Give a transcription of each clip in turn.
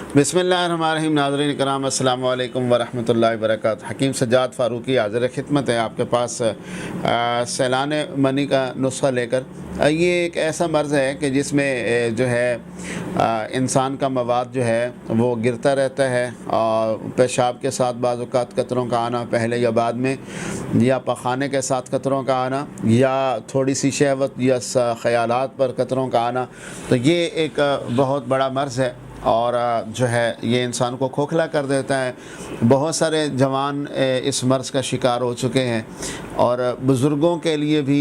बिस्मिल्लाहिर्रहमानिर्रहीम। नाज़रीन करام अस्सलामु अलैकुम वरहमतुल्लाहि वबरकातुहू। हकीम सज्जाद फ़ारूकी हाज़िर खिदमत है आपके पास सैलाने मनी का नुस्ख़ा लेकर। ये एक ऐसा मर्ज़ है कि जिसमें जो है इंसान का मवाद जो है वो गिरता रहता है, और पेशाब के साथ बाज़ औक़ात कतरों का आना पहले या बाद में, या पखाने के साथ कतरों का आना, या थोड़ी सी शहवत या ख़यालात पर कतरों का आना। तो ये एक बहुत बड़ा मर्ज़ है और जो है ये इंसान को खोखला कर देता है। बहुत सारे जवान इस मर्ज़ का शिकार हो चुके हैं, और बुज़ुर्गों के लिए भी,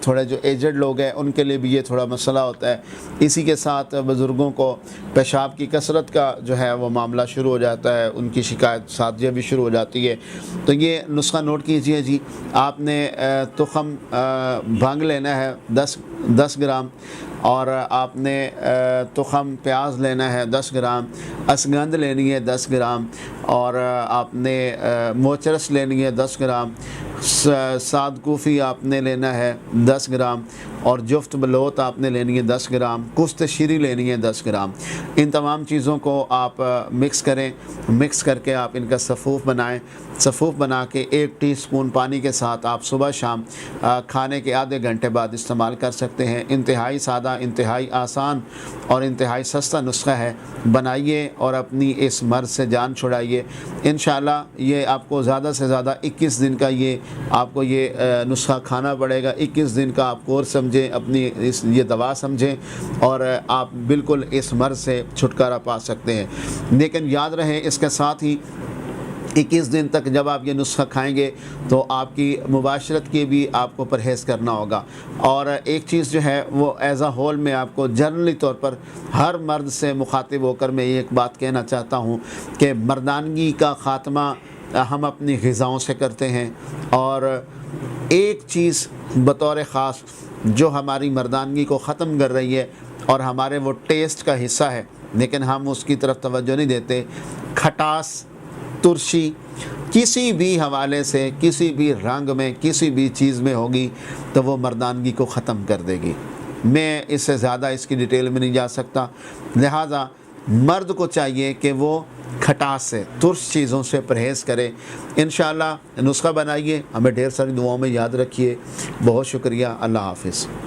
थोड़े जो एजड लोग हैं उनके लिए भी ये थोड़ा मसला होता है। इसी के साथ बुज़ुर्गों को पेशाब की कसरत का जो है वो मामला शुरू हो जाता है, उनकी शिकायत साजिया भी शुरू हो जाती है। तो ये नुस्ख़ा नोट कीजिए जी। आपने तुख़म भांग लेना है 10 ग्राम, और आपने तुख़म प्याज लेना है 10 ग्राम, असगंध लेनी है 10 ग्राम, और आपने मोचरस लेनी है 10 ग्राम, सादकूफ़ी आपने लेना है 10 ग्राम, और जुफ्त बलोत आपने लेनी है 10 ग्राम, कुश्त शीरी लेनी है 10 ग्राम। इन तमाम चीज़ों को आप मिक्स करें। मिक्स करके आप इनका सफ़ूफ़ बनाएं। सफ़ूफ़ बना के 1 टीस्पून पानी के साथ आप सुबह शाम खाने के आधे घंटे बाद इस्तेमाल कर सकते हैं। इंतहाई सादा, इंतहाई आसान और इंतहाई सस्ता नुस्ख़ा है। बनाइए और अपनी इस मर्ज़ से जान छुड़ाइए। इंशाअल्लाह ये आपको ज़्यादा से ज़्यादा 21 दिन का आपको ये नुस्ख़ा खाना पड़ेगा। 21 दिन का आप कोर्स समझें, अपनी ये दवा समझें, और आप बिल्कुल इस मर्ज़ से छुटकारा पा सकते हैं। लेकिन याद रहे, इसके साथ ही 21 दिन तक जब आप ये नुस्ख़ा खाएंगे तो आपकी मुबाशरत की भी आपको परहेज़ करना होगा। और एक चीज़ जो है वो एज़ अ होल में आपको जनरली तौर पर हर मर्द से मुखातिब होकर मैं ये एक बात कहना चाहता हूँ कि मर्दानगी का ख़ात्मा हम अपनी ग़िज़ाओं से करते हैं। और एक चीज़ बतौर ख़ास जो हमारी मर्दानगी को ख़त्म कर रही है और हमारे वो टेस्ट का हिस्सा है, लेकिन हम उसकी तरफ तवज्जो नहीं देते, खटास, तुरशी किसी भी हवाले से, किसी भी रंग में, किसी भी चीज़ में होगी तो वो मर्दानगी को ख़त्म कर देगी। मैं इससे ज़्यादा इसकी डिटेल में नहीं जा सकता। लिहाजा मर्द को चाहिए कि वो खटास से, तुर्श चीज़ों से परहेज़ करे। इंशाअल्लाह नुस्ख़ा बनाइए, हमें ढेर सारी दुआओं में याद रखिए। बहुत शुक्रिया। अल्लाह हाफ़िज़।